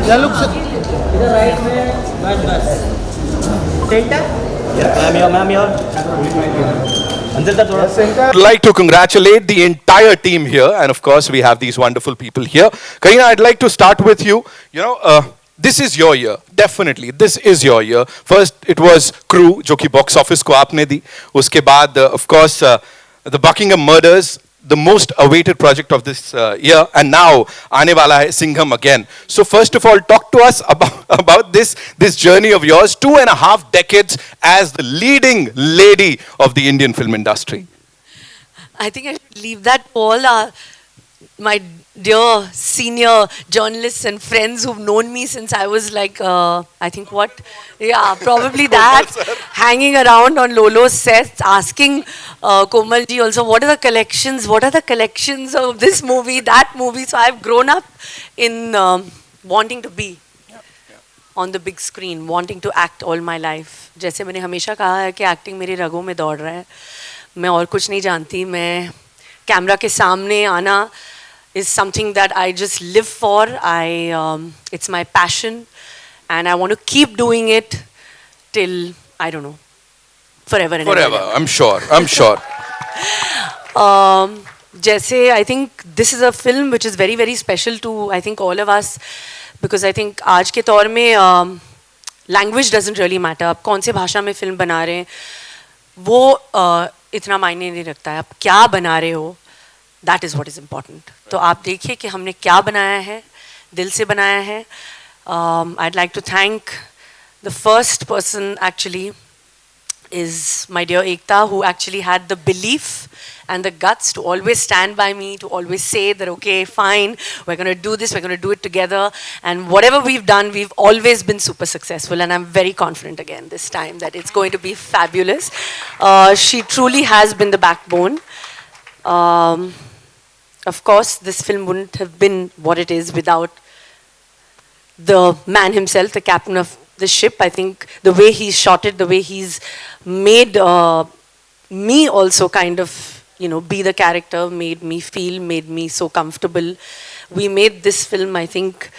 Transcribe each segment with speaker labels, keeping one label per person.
Speaker 1: Yeah, look, sir. इधर right में बस सेंटर मैम योर अंदर का थोड़ा centre.
Speaker 2: I'd like to congratulate the entire team here, and of course, we have these wonderful people here. Karina, I'd like to start with you. This is your year, definitely. This is your year. First, it was Crew, जो कि box office को आपने दी. उसके बाद, of course, the Buckingham Murders, the most awaited project of this year, and now आने वाला है Singham again. So first of all, talk to us about this journey of yours, 2.5 decades as the leading lady of the Indian film industry.
Speaker 3: I think I should leave that Paul, my dear senior journalists and friends who've known me since I was like, I think what? Yeah, probably that. Hanging around on Lolo's sets, asking Komalji also, what are the collections? What are the collections of this movie, that movie? So I've grown up in wanting to be on the big screen, wanting to act all my life. जैसे मैंने हमेशा कहा है कि acting मेरी रगों में दौड़ रहा है. मैं और कुछ नहीं जानती. मैं कैमरा के सामने आना is something that I just live for. It's my passion, and I want to keep doing it till, I don't know, forever and
Speaker 2: Forever,
Speaker 3: ever.
Speaker 2: I'm sure. I'm sure.
Speaker 3: जैसे I think this is a film which is very very special to I think all of us, because I think आज के तौर में language doesn't really matter. आप कौन से भाषा में film बना रहे हैं वो इतना मायने नहीं रखता है. आप क्या बना रहे हो, that is what is important. तो आप देखिए कि हमने क्या बनाया है, दिल से बनाया है. I'd like to thank the first person actually is my dear Ekta, who actually had the belief and the guts to always stand by me, to always say that, okay, fine, we're going to do this, we're going to do it together. And whatever we've done, we've always been super successful. And I'm very confident again this time that it's going to be fabulous. She truly has been the backbone. Of course, this film wouldn't have been what it is without the man himself, the captain of the ship. I think the way he's shot it, the way he's made me also kind of, be the character, made me feel, made me so comfortable. We made this film, I think,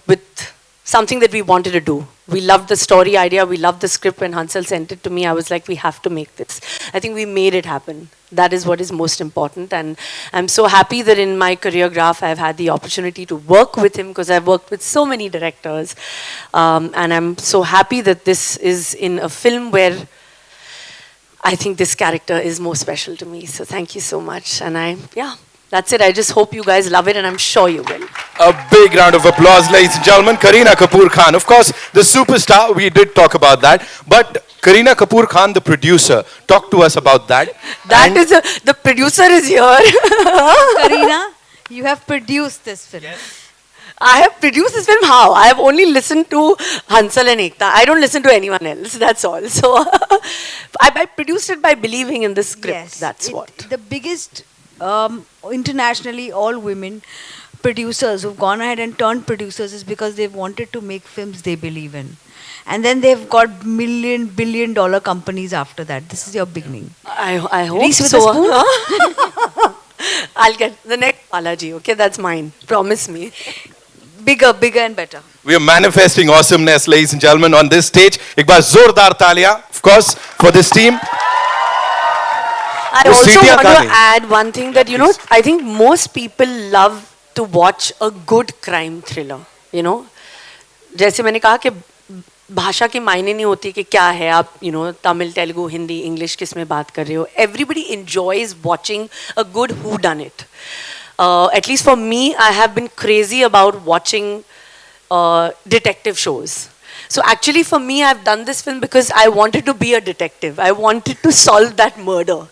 Speaker 3: with something that we wanted to do. We loved the story idea, we loved the script. When Hansal sent it to me, I was like, we have to make this. I think we made it happen. That is what is most important. And I'm so happy that in my career graph, I've had the opportunity to work with him, because I've worked with so many directors. And I'm so happy that this is in a film where I think this character is more special to me. So thank you so much. And that's it. I just hope you guys love it, and I'm sure you will.
Speaker 2: A big round of applause, ladies and gentlemen. Kareena Kapoor Khan, of course, the superstar. We did talk about that. But Kareena Kapoor Khan, the producer, talk to us about that.
Speaker 3: The producer is here.
Speaker 4: Kareena, you have produced this film.
Speaker 2: Yes.
Speaker 3: I have produced this film. How? I have only listened to Hansal and Ekta. I don't listen to anyone else. That's all. So I produced it by believing in the script.
Speaker 4: Yes,
Speaker 3: That's what.
Speaker 4: The biggest, internationally, all women producers who've gone ahead and turned producers is because they've wanted to make films they believe in. And then they've got billion-dollar companies after that. This is your beginning.
Speaker 3: I hope
Speaker 4: Reese with
Speaker 3: so.
Speaker 4: a spoon?
Speaker 3: I'll get the next Balaji. Okay, that's mine. Promise me.
Speaker 4: Bigger and better.
Speaker 2: We are manifesting awesomeness, ladies and gentlemen, on this stage. एक बार जोरदार तालियां, of course, for this team.
Speaker 3: I also want to add one thing that, I think most people love to watch a good crime thriller. जैसे मैंने कहा कि भाषा की मायने नहीं होती कि क्या है आप तमिल तेलुगु हिंदी इंग्लिश किस में बात कर रहे हो. Everybody enjoys watching a good whodunit. At least for me, I have been crazy about watching detective shows. So actually for me, I've done this film because I wanted to be a detective. I wanted to solve that murder.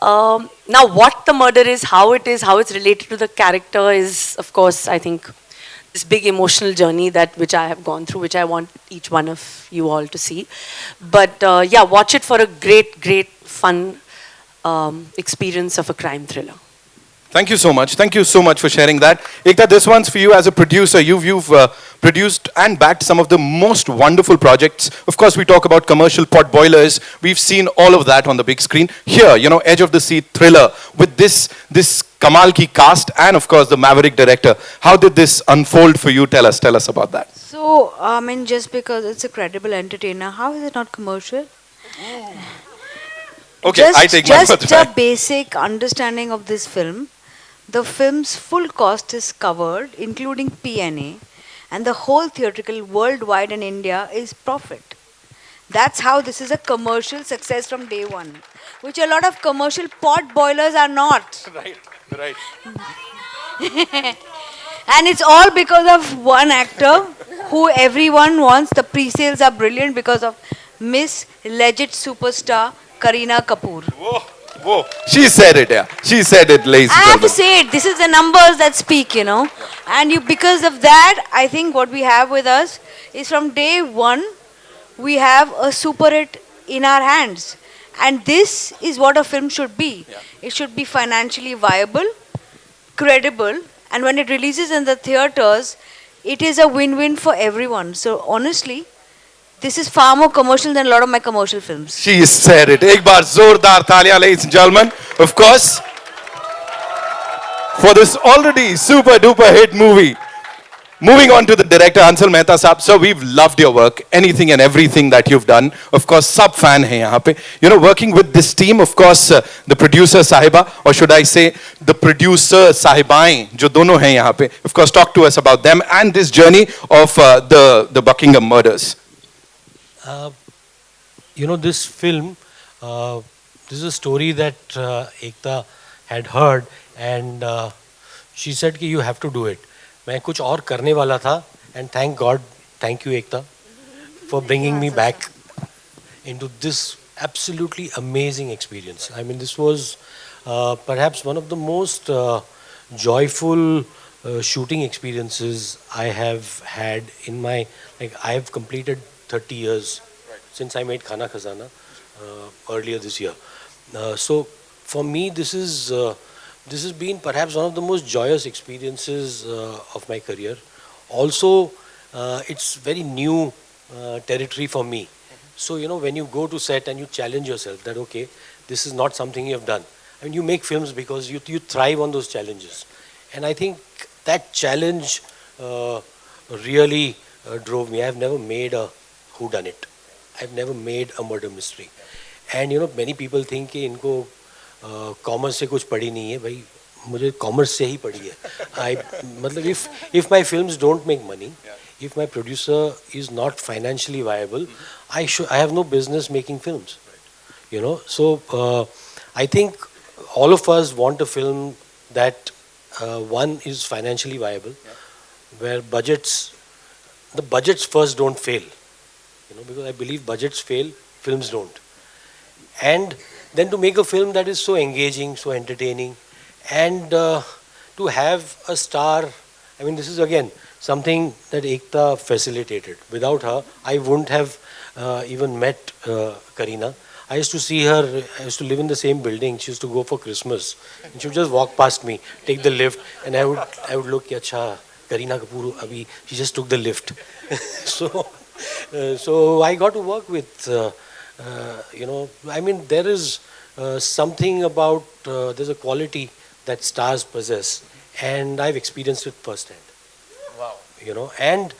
Speaker 3: Now what the murder is, how it's related to the character is, of course, I think this big emotional journey which I have gone through, which I want each one of you all to see. But watch it for a great fun experience of a crime thriller.
Speaker 2: Thank you so much. Thank you so much for sharing that. Ekta, this one's for you as a producer. You've produced and backed some of the most wonderful projects. Of course, we talk about commercial pot boilers. We've seen all of that on the big screen. Here, edge of the seat thriller with this Kamal ki cast, and of course the Maverick director. How did this unfold for you? Tell us about that.
Speaker 4: So, I mean, just because it's a credible entertainer, how is it not commercial?
Speaker 2: Okay,
Speaker 4: just,
Speaker 2: I take my
Speaker 4: just
Speaker 2: first
Speaker 4: a
Speaker 2: try.
Speaker 4: basic understanding of this film. The film's full cost is covered, including P&A, and the whole theatrical worldwide in India is profit. That's how this is a commercial success from day one, which a lot of commercial pot boilers are not.
Speaker 2: Right, right.
Speaker 4: And it's all because of one actor who everyone wants. The pre-sales are brilliant because of Miss Legit Superstar Kareena Kapoor.
Speaker 2: Whoa, whoa. She said it, yeah. She said it, ladies and
Speaker 4: I have to
Speaker 2: gentlemen.
Speaker 4: say it. This is the numbers that speak, you know. And you, because of that, I think what we have with us is from day one, we have a super hit in our hands. And this is what a film should be. It should be financially viable, credible, and when it releases in the theaters, it is a win-win for everyone. So honestly, this is far more commercial than a lot of my commercial films.
Speaker 2: She said it. Ek baar zordar taliyan, ladies and gentlemen. Of course, for this already super duper hit movie. Moving on to the director, Ansel Mehta Saab. So we've loved your work, anything and everything that you've done. Of course, sub fan hai yahan pe. You know, working with this team, of course, the producer Sahiba, or should I say, the producer Sahibain, jo dono hai yahan pe. Of course, talk to us about them and this journey of the Buckingham murders.
Speaker 1: You know, this film, this is a story that Ekta had heard, and she said कि you have to do it. मैं कुछ और करने वाला था, and thank God, thank you Ekta, for bringing me back into this absolutely amazing experience. I mean, this was perhaps one of the most joyful shooting experiences I have had in my, like, I have completed 30 years since I made Khana Khazana earlier this year. So for me, this has been perhaps one of the most joyous experiences of my career. Also, it's very new territory for me. So, you know, when you go to set and you challenge yourself that, okay, this is not something you have done. I mean, you make films because you thrive on those challenges. And I think that challenge really drove me. I've never made a whodunit. I've never made a murder mystery. And, you know, many people think कि इनको commerce से कुछ पढ़ी नहीं है भाई मुझे commerce से ही पढ़ी है आई मतलब if my films don't make money, if my producer is not financially viable, I have no business making films, you know. So I think all of us want a film that one is financially viable, where the budgets first don't fail, you know, because I believe budgets fail, films don't. And then to make a film that is so engaging, so entertaining, and to have a star, I mean, this is again something that Ekta facilitated. Without her, I wouldn't have even met Kareena. I used to see her, I used to live in the same building. She used to go for Christmas. And she would just walk past me, take the lift, and I would look, acha, Kareena Kapoor, abhi, she just took the lift. So I got to work with, you know, I mean, there is something about, there's a quality that stars possess, and I've experienced it firsthand. Wow. You know, and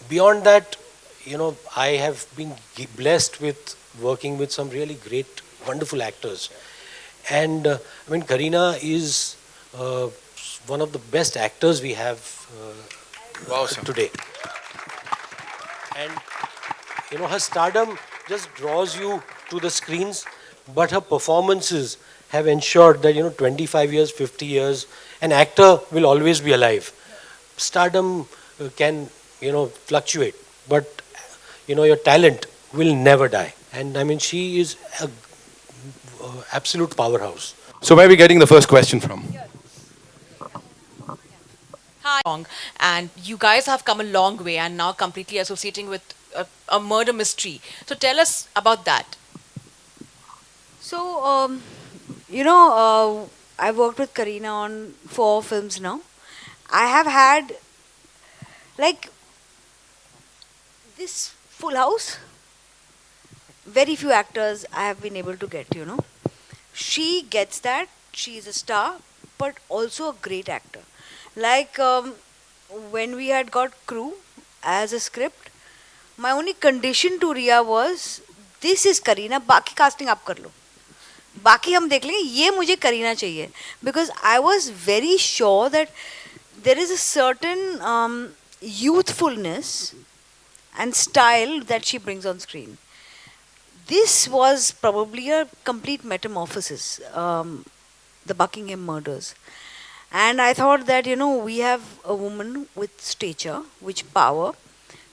Speaker 1: beyond that, you know, I have been blessed with working with some really great, wonderful actors. And I mean, Kareena is one of the best actors we have today. And, you know, her stardom just draws you to the screens, but her performances have ensured that, you know, 25 years, 50 years, an actor will always be alive. Stardom can, you know, fluctuate, but, you know, your talent will never die. And I mean, she is an absolute powerhouse.
Speaker 2: So where are we getting the first question from?
Speaker 5: Hi. And you guys have come a long way and now completely associating with a murder mystery. So tell us about that.
Speaker 4: So, you know, I've worked with Kareena on 4 films now. I have had, like, this Full House. Very few actors I have been able to get, you know. She gets that. She is a star. but also a great actor. Like when we had got Crew as a script, my only condition to Riya was this is Kareena, बाकी casting आप कर लो, बाकी हम देख लेंगे, ये मुझे करीना चाहिए. Because I was very sure that there is a certain youthfulness and style that she brings on screen. This was probably a complete metamorphosis, the Buckingham murders. And I thought that, we have a woman with stature, which power.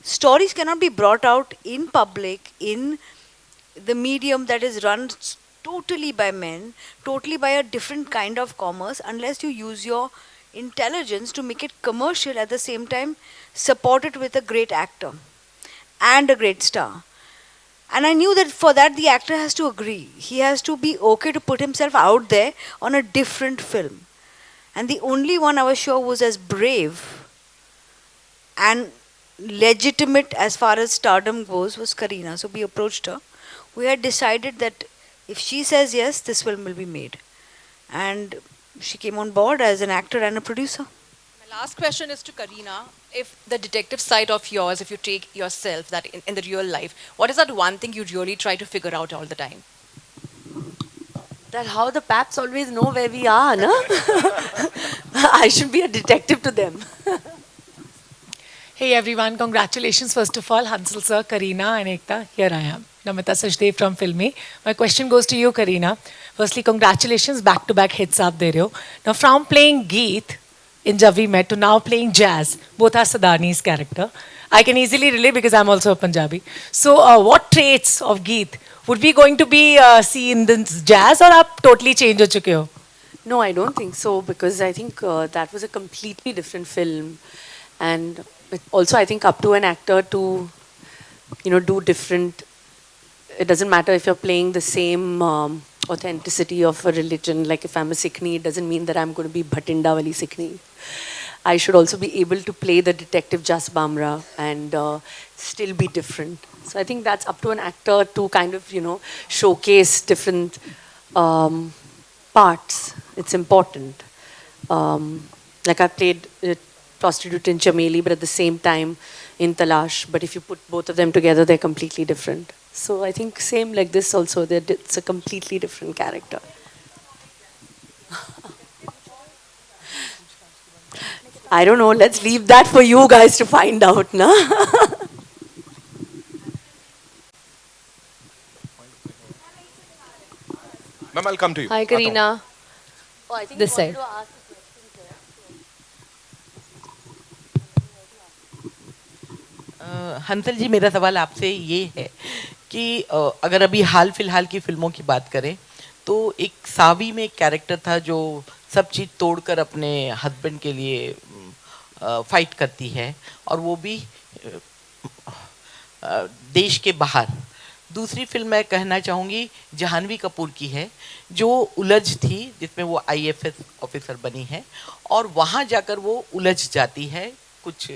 Speaker 4: Stories cannot be brought out in public, in the medium that is run totally by men, totally by a different kind of commerce, unless you use your intelligence to make it commercial, at the same time support it with a great actor and a great star. And I knew that for that the actor has to agree. He has to be okay to put himself out there on a different film. And the only one I was sure was as brave and legitimate as far as stardom goes was Kareena. So we approached her. We had decided that if she says yes, this film will be made. And she came on board as an actor and a producer.
Speaker 5: My last question is to Kareena. If the detective side of yours, if you take yourself, that in the real life, what is that one thing you really try to figure out all the time?
Speaker 3: That how the paps always know where we are, no? I should be a detective to them.
Speaker 6: Hey everyone, congratulations first of all, Hansal sir, Kareena and Ekta. Here I am, Namita Sachdev from Filmy. My question goes to you, Kareena. Firstly, congratulations, back-to-back hits aap de rahe ho. Now from playing Geet in Jab We Met to now playing Jazz, both are Sadani's character. I can easily relate because I'm also a Punjabi. So what traits of Geet would we going to be seen in this Jazz, or aap totally change ho chuke ho?
Speaker 3: No, I don't think so, because I think that was a completely different film. And also I think up to an actor to, do different. It doesn't matter if you're playing the same authenticity of a religion. Like if I'm a Sikhni, it doesn't mean that I'm going to be Bhatinda wali Sikhni. I should also be able to play the detective Jas Bamra and still be different. So I think that's up to an actor to kind of, showcase different parts. It's important. Like I played prostitute in Chameli, but at the same time in Talash. But if you put both of them together, they're completely different. So I think same like this also, it's a completely different character. I don't know, let's leave that for you guys to find out, na?
Speaker 2: Ma'am, I'll come to you.
Speaker 7: Hi, Kareena.
Speaker 3: Oh, I think
Speaker 7: This side.
Speaker 8: Hansal जी, मेरा सवाल आपसे ये है कि अगर अभी हाल फिलहाल की फिल्मों की बात करें तो एक सावी में एक कैरेक्टर था जो सब चीज़ तोड़कर अपने हस्बैंड के लिए फाइट करती है, और वो भी देश के बाहर. दूसरी फिल्म मैं कहना चाहूँगी जहानवी कपूर की है, जो उलझ थी, जिसमें वो IFS ऑफिसर बनी है और वहाँ जाकर वो उलझ जाती है कुछ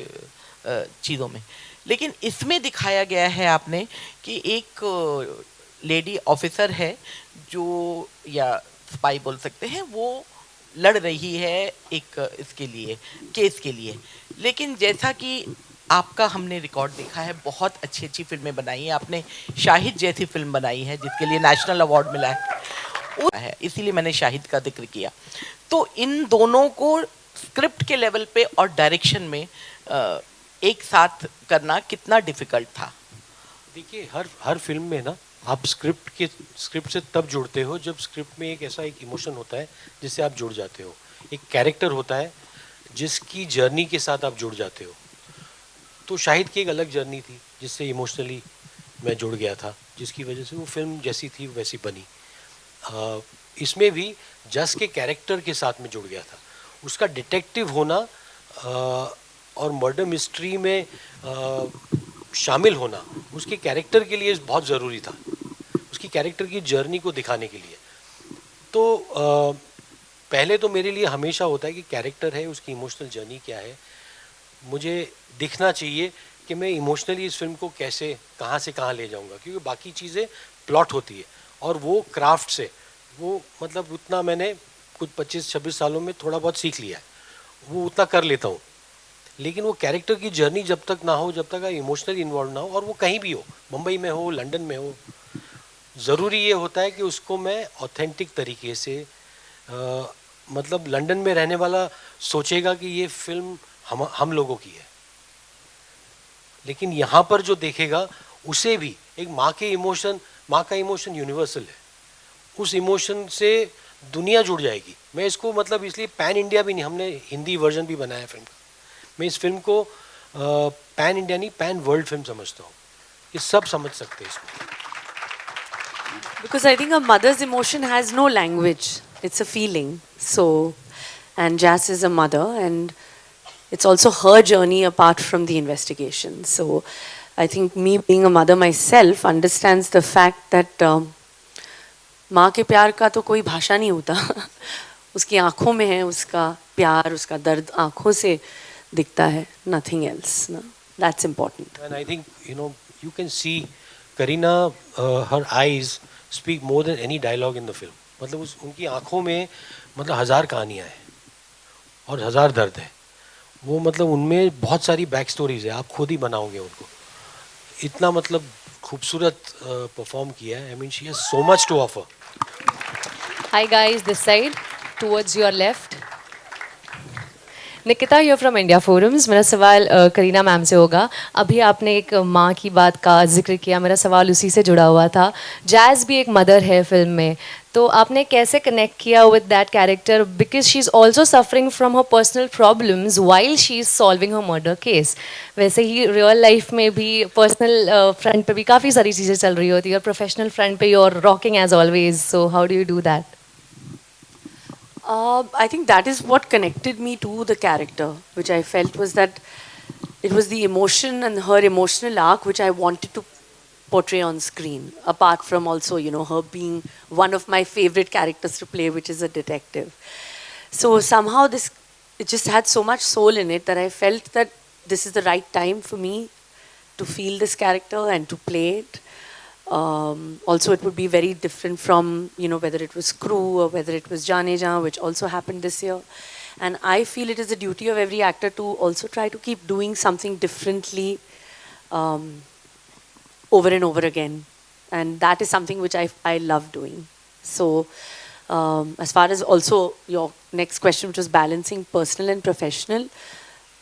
Speaker 8: चीज़ों में. लेकिन इसमें दिखाया गया है आपने कि एक लेडी ऑफिसर है जो, या स्पाई बोल सकते हैं, वो लड़ रही है एक इसके लिए, केस के लिए. लेकिन जैसा कि आपका हमने रिकॉर्ड देखा है, बहुत अच्छी अच्छी फिल्में बनाई हैं आपने. शाहिद जैसी फिल्म बनाई है जिसके लिए नेशनल अवार्ड मिला है, इसीलिए मैंने शाहिद का जिक्र किया. तो इन दोनों को स्क्रिप्ट के लेवल पे और डायरेक्शन में एक साथ करना कितना डिफिकल्ट था?
Speaker 1: देखिए, हर फिल्म में ना आप स्क्रिप्ट से तब जुड़ते हो जब स्क्रिप्ट में एक इमोशन होता है जिससे आप जुड़ जाते हो. एक कैरेक्टर होता है जिसकी जर्नी के साथ आप जुड़ जाते हो. तो शाहिद की एक अलग जर्नी थी जिससे इमोशनली मैं जुड़ गया था, जिसकी वजह से वो फिल्म जैसी थी वैसी बनी. इसमें भी जस के कैरेक्टर के साथ में जुड़ गया था. उसका डिटेक्टिव होना और मर्डर मिस्ट्री में शामिल होना उसके कैरेक्टर के लिए बहुत ज़रूरी था, उसकी कैरेक्टर की जर्नी को दिखाने के लिए. तो पहले तो मेरे लिए हमेशा होता है कि कैरेक्टर है, उसकी इमोशनल जर्नी क्या है, मुझे दिखना चाहिए कि मैं इमोशनली इस फिल्म को कैसे कहाँ से कहाँ ले जाऊँगा, क्योंकि बाकी चीज़ें प्लॉट होती है और वो क्राफ्ट से वो मतलब उतना मैंने कुछ 25-26 सालों में थोड़ा बहुत सीख लिया है, वो उतना कर लेता हूँ। लेकिन वो कैरेक्टर की जर्नी जब तक ना हो, जब तक इमोशनली इन्वॉल्व ना हो, और वो कहीं भी हो, मुंबई में हो, लंदन में हो, ज़रूरी ये होता है कि उसको मैं ऑथेंटिक तरीके से मतलब लंदन में रहने वाला सोचेगा कि ये फिल्म हम लोगों की है, लेकिन यहाँ पर जो देखेगा उसे भी एक माँ का इमोशन यूनिवर्सल है, उस इमोशन से दुनिया जुड़ जाएगी। मैं इसको मतलब इसलिए पैन इंडिया भी नहीं, हमने हिंदी वर्जन भी बनाया फिल्म का, मैं इस फिल्म को पैन इंडिया नहीं पैन वर्ल्ड फिल्म समझता हूँ, ये सब समझ सकते हैं इसमें।
Speaker 3: Because I think a mother's emotion has no language. It's a feeling. So, and Jazz is a mother, and it's also her journey apart from the investigation. So, I think me being a mother myself understands the fact that माँ के प्यार का तो कोई भाषा नहीं होता उसकी आँखों में है उसका प्यार, उसका दर्द आँखों से दिखता है, nothing else. No? That's important.
Speaker 1: And I think, you can see Kareena, her eyes speak more than any dialogue in the film. मतलब उनकी आँखों में मतलब 1000 कहानियाँ हैं और 1000 दर्द है, वो मतलब उनमें बहुत सारी बैक स्टोरीज है, आप खुद ही बनाओगे उनको, इतना मतलब खूबसूरत परफॉर्म किया है. I mean, she has so much to offer.
Speaker 7: Hi guys, this side, towards your left. Nikita you're from India Forums. मेरा सवाल करीना मैम से होगा. अभी आपने एक माँ की बात का जिक्र किया, मेरा सवाल उसी से जुड़ा हुआ था. जैज़ भी एक मदर है फिल्म में, तो आपने कैसे कनेक्ट किया with that character, because she is also suffering from her personal problems while she is solving her murder case. वैसे ही रियल लाइफ में भी पर्सनल फ्रंट पे भी काफ़ी सारी चीज़ें चल रही होती है, और प्रोफेशनल फ्रंट पे you are rocking as always. So how do you do that?
Speaker 3: I think that is what connected me to the character, which I felt was that it was the emotion and her emotional arc which I wanted to portray on screen, apart from also, her being one of my favorite characters to play, which is a detective. So somehow it just had so much soul in it that I felt that this is the right time for me to feel this character and to play it. Also, it would be very different from, whether it was Crew or whether it was Jaane Jaan, which also happened this year. And I feel it is the duty of every actor to also try to keep doing something differently over and over again. And that is something which I love doing. So, as far as also your next question, which was balancing personal and professional,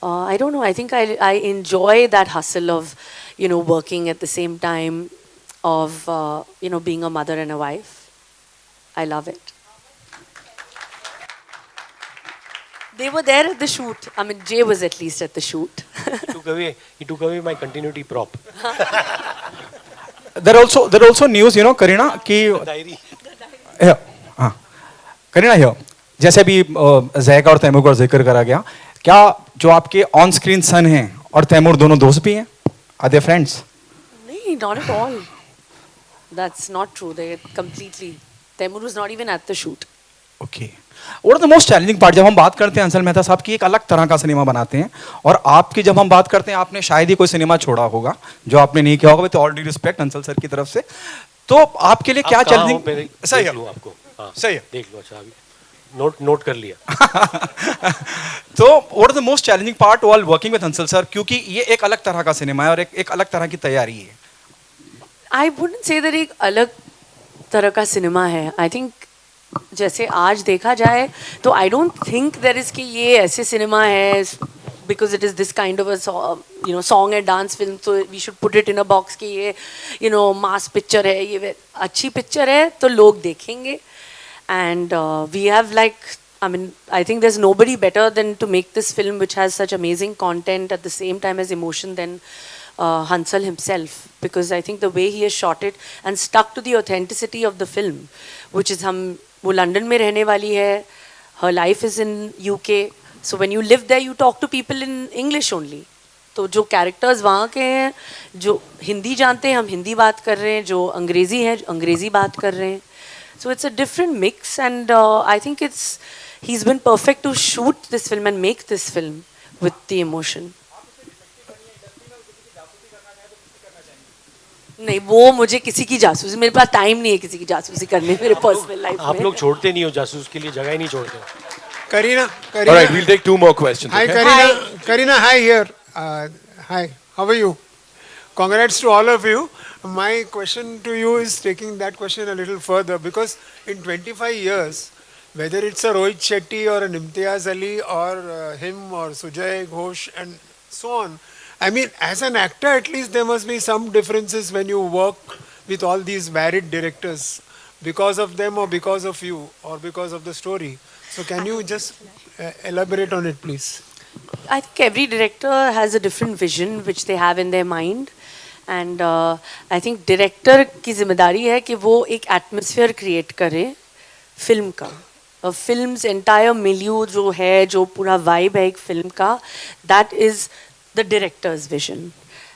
Speaker 3: I don't know. I think I enjoy that hustle of, working at the same time, of being a mother and a wife. I love it. They were there at the shoot. I mean, Jay was at least at the shoot.
Speaker 1: He took away my continuity prop.
Speaker 9: There also news, Kareena, कि
Speaker 1: Diary.
Speaker 9: हाँ, Kareena here. जैसे भी Jack और तैमूर का जिक्र करा गया, क्या जो आपके ऑन स्क्रीन सन हैं और तैमूर दोनों दोस्त भी हैं? Are they friends?
Speaker 3: No, not at all. That's not true. They completely. Taimur was not even at the shoot.
Speaker 9: Okay. What are the most challenging part? जब हम बात करते हैं अंसल मेहता साहब की एक अलग तरह का सिनेमा बनाते हैं, और आपकी जब हम बात करते हैं, आपने शायद ही कोई सिनेमा छोड़ा होगा जो आपने नहीं किया होगा, with all due respect Ansal sir की तरफ से. तो आपके लिए क्या चैलेंजिंग? सही है
Speaker 1: आपको.
Speaker 9: सही है,
Speaker 1: देख लो. अच्छा, अभी नोट कर लिया.
Speaker 9: तो what is the most challenging part while working with Ansal sir, क्योंकि ये एक अलग तरह का सिनेमा है और एक अलग तरह की तैयारी है.
Speaker 3: I wouldn't say that एक अलग तरह का सिनेमा है. I think जैसे आज देखा जाए तो I don't think there is कि ये ऐसे सिनेमा है because it is this kind of a song and dance film, so we should put it in a box कि ये mass picture है, ये अच्छी picture है तो लोग देखेंगे. And we have I think there's nobody better than to make this film which has such amazing content at the same time as emotion than Hansal himself, because I think the way he has shot it and stuck to the authenticity of the film, which is वो London में रहने वाली है, her life is in UK, so when you live there you talk to people in English only. तो जो characters वहाँ के हैं, जो हिंदी जानते हैं हम हिंदी बात कर रहे हैं, जो अंग्रेजी हैं अंग्रेजी बात कर रहे हैं. So it's a different mix, and I think he's been perfect to shoot this film and make this film with the emotion. नहीं, वो मुझे किसी की जासूसी, मेरे पास टाइम नहीं है किसी की जासूसी करने मेरे पर्सनल लाइफ
Speaker 1: आप
Speaker 3: में.
Speaker 1: लोग छोड़ते नहीं हो जासूस के लिए, जगह ही नहीं छोड़ते.
Speaker 10: Karina,
Speaker 2: All right, we'll take 2 more questions.
Speaker 10: Hi,
Speaker 2: okay?
Speaker 10: Karina. Karina, hi here. Hi, how are you? Congrats to all of you. My question to you is taking that question a little further, because in 25 years, whether it's a Rohit Shetty or an Imtiaz Ali or him or Sujay Ghosh and so on, I mean, as an actor, at least there must be some differences when you work with all these varied directors, because of them or because of you or because of the story. So can you just elaborate on it, please?
Speaker 3: I think every director has a different vision which they have in their mind, and I think director की जिम्मेदारी है कि वो एक atmosphere create करे film का. A film's entire milieu जो है, जो पूरा vibe है एक film का, that is the director's vision.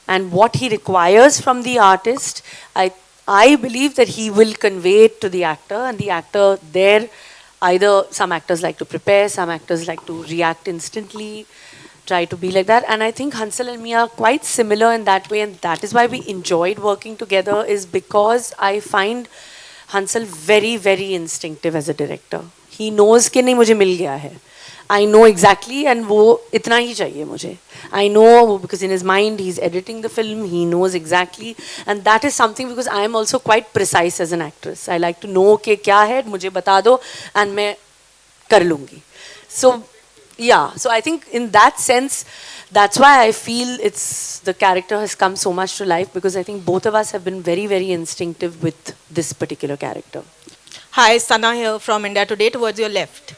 Speaker 3: And what he requires from the artist, I believe that he will convey it to the actor, and the actor there, either some actors like to prepare, some actors like to react instantly, try to be like that. And I think Hansal and me are quite similar in that way, and that is why we enjoyed working together, is because I find Hansal very, very instinctive as a director. He knows कि नहीं मुझे मिल गया है. I know exactly, and वो इतना ही चाहिए मुझे. I know because in his mind he's editing the film, he knows exactly, and that is something because I am also quite precise as an actress. I like to know कि क्या है, मुझे बता दो, and मैं कर लूँगी. So yeah, so I think in that sense, that's why I feel the character has come so much to life, because I think both of us have been very, very instinctive with this particular character.
Speaker 11: Hi, Sana here from India Today. Towards your left.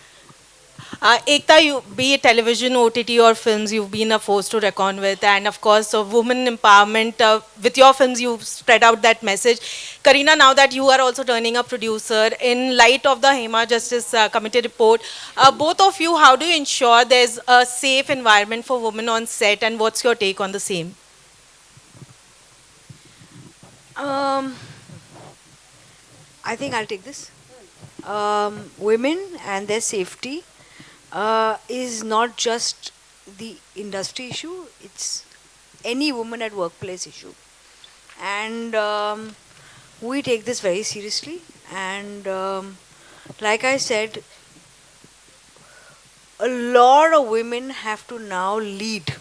Speaker 11: Ekta, you, be it television, OTT or films, you've been a force to reckon with, and of course, women empowerment. With your films, you've spread out that message. Karina, now that you are also turning a producer, in light of the Hema Justice Committee report, both of you, how do you ensure there's a safe environment for women on set, and what's your take on the same?
Speaker 4: I think I'll take this. Women and their safety is not just the industry issue, it's any woman at workplace issue. And we take this very seriously. And like I said, a lot of women have to now lead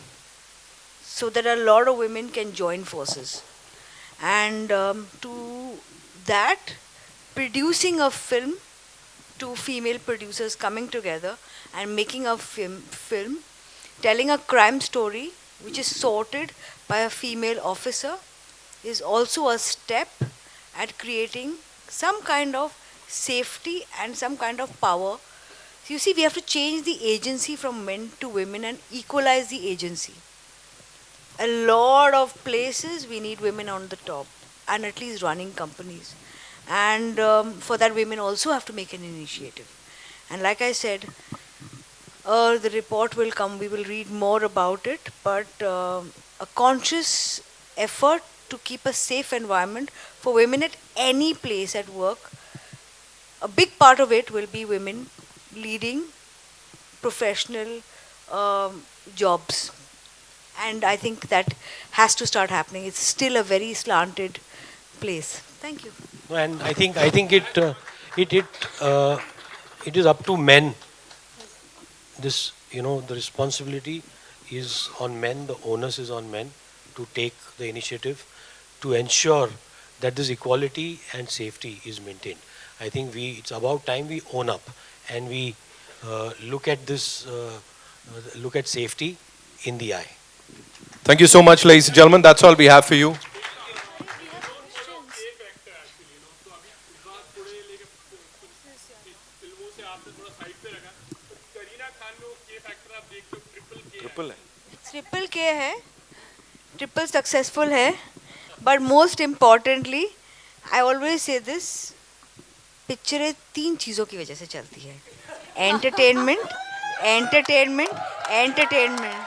Speaker 4: so that a lot of women can join forces. And to that, producing a film, two female producers coming together and making a film telling a crime story which is sorted by a female officer is also a step at creating some kind of safety and some kind of power. So you see, we have to change the agency from men to women and equalize the agency. A lot of places we need women on the top and at least running companies. And for that, women also have to make an initiative. And like I said, the report will come, we will read more about it, but a conscious effort to keep a safe environment for women at any place at work. A big part of it will be women leading professional jobs. And I think that has to start happening. It's still a very slanted place. Thank you.
Speaker 1: And I think it is up to men. This, the responsibility is on men, the onus is on men to take the initiative to ensure that this equality and safety is maintained. I think it's about time we own up and we look at this, look at safety in the eye.
Speaker 2: Thank you so much, ladies and gentlemen. That's all we have for you.
Speaker 4: Triple K है, triple successful है, but most importantly, I always say this, पिक्चरें 3 चीज़ों की वजह से चलती है, entertainment, entertainment, entertainment,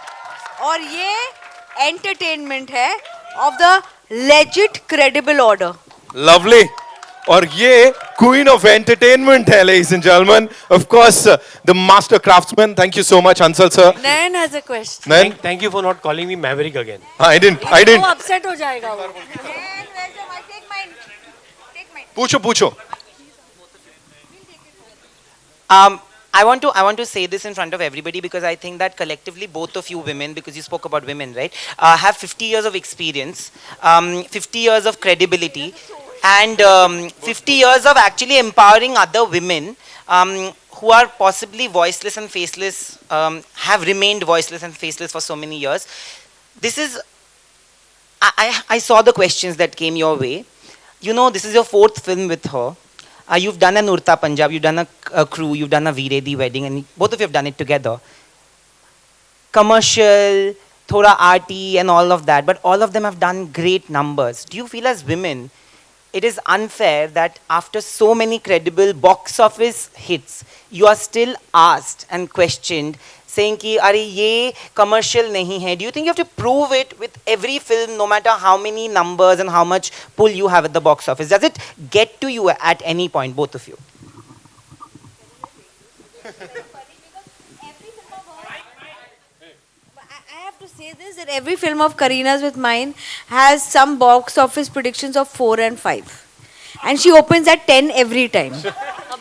Speaker 4: और ये entertainment है of the legit credible order.
Speaker 2: Lovely. और ये queen of entertainment hai, ladies and gentlemen. Of course, the master craftsman. Thank you so much, Hansal sir.
Speaker 3: Nayan has a question.
Speaker 2: Nayan?
Speaker 1: Thank you for not calling me Maverick again.
Speaker 2: I didn't.
Speaker 3: वो upset हो जाएगा वो.
Speaker 2: पूछो.
Speaker 12: I want to say this in front of everybody because I think that collectively both of you women, because you spoke about women, right, have 50 years of experience, 50 years of credibility, and 50 years of actually empowering other women who are possibly voiceless and faceless, have remained voiceless and faceless for so many years. This is, I saw the questions that came your way. You know, this is your 4th film with her. You've done an Urta Punjab, you've done a Crew, you've done a Veeredi wedding, and both of you have done it together. Commercial, thoda arty, and all of that, but all of them have done great numbers. Do you feel as women, it is unfair that after so many credible box office hits, you are still asked and questioned, saying ki, "Are ye commercial nahi hai?" Do you think you have to prove it with every film, no matter how many numbers and how much pull you have at the box office? Does it get to you at any point, both of you?
Speaker 4: I have to say this, that every film of Kareena's with mine has some box office predictions of 4 and 5. And she opens at 10 every time.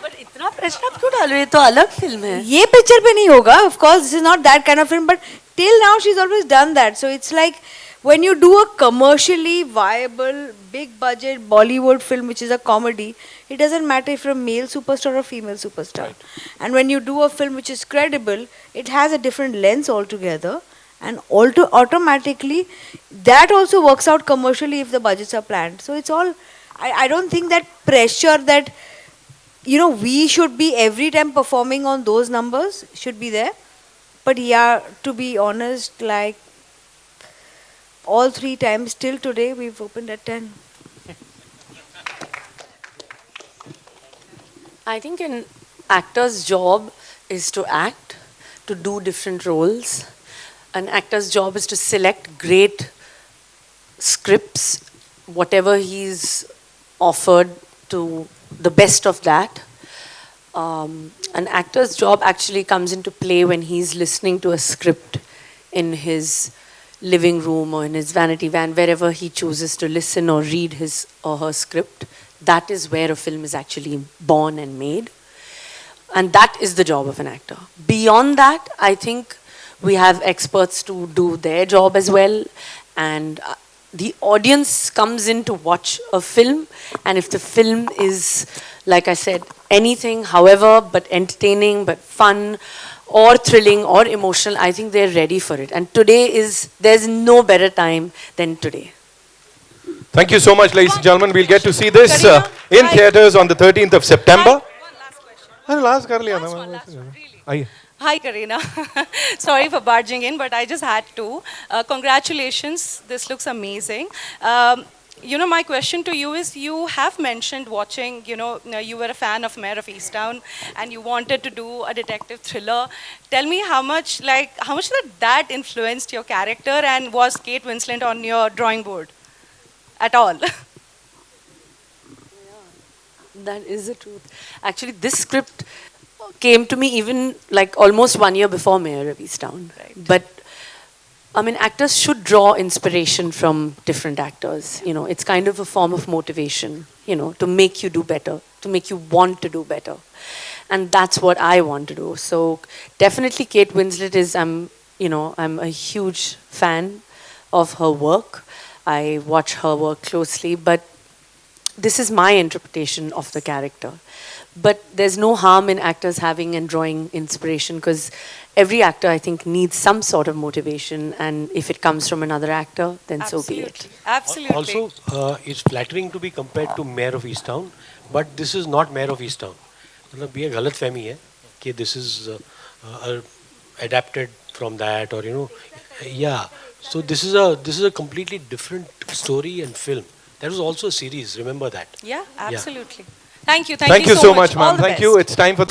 Speaker 3: but इतना pressure आप क्यों डाल रहे हो? ये तो अलग film है.
Speaker 4: ये पिक्चर पे नहीं होगा, of course this is not that kind of film, but till now she's always done that. So it's like when you do a commercially viable big budget Bollywood film which is a comedy, it doesn't matter if you're a male superstar or a female superstar. And when you do a film which is credible, it has a different lens altogether, and automatically that also works out commercially if the budgets are planned. So it's all, I don't think that pressure that, you know, we should be every time performing on those numbers should be there. But yeah, to be honest, like all 3 times till today, we've opened at 10.
Speaker 3: I think an actor's job is to act, to do different roles. An actor's job is to select great scripts, whatever he's offered, to the best of that. An actor's job actually comes into play when he's listening to a script in his living room or in his vanity van, wherever he chooses to listen or read his or her script. That is where a film is actually born and made. And that is the job of an actor. Beyond that, I think we have experts to do their job as well. And the audience comes in to watch a film. And if the film is, like I said, anything, however, but entertaining, but fun, or thrilling, or emotional, I think they're ready for it. And there's no better time than today.
Speaker 2: Thank you so much, ladies and gentlemen. We'll get to see this in theaters on the 13th of September. Last one, really.
Speaker 13: Hi, Kareena. Sorry for barging in, but I just had to. Congratulations. This looks amazing. You know, my question to you is, you have mentioned watching, you know, you were a fan of Mayor of Easttown and you wanted to do a detective thriller. Tell me how much that influenced your character, and was Kate Winslet on your drawing board at all?
Speaker 3: That is the truth. Actually, this script came to me even like almost 1 year before Mayor of Easttown. Right. But I mean, actors should draw inspiration from different actors. You know, it's kind of a form of motivation, you know, to make you do better, to make you want to do better. And that's what I want to do. So definitely Kate Winslet is, I'm a huge fan of her work. I watch her work closely, but this is my interpretation of the character. But there's no harm in actors having and drawing inspiration, because every actor, I think, needs some sort of motivation, and if it comes from another actor, then so be it.
Speaker 13: Absolutely.
Speaker 1: Also, it's flattering to be compared to Mayor of Easttown, but this is not Mayor of Easttown. मतलब ये गलत फहमी है कि this is adapted from that, or yeah. So this is a completely different story and film. That was also a series. Remember that.
Speaker 13: Yeah, absolutely. Yeah. Thank you.
Speaker 2: Thank you so much, ma'am. Thank you. It's time for.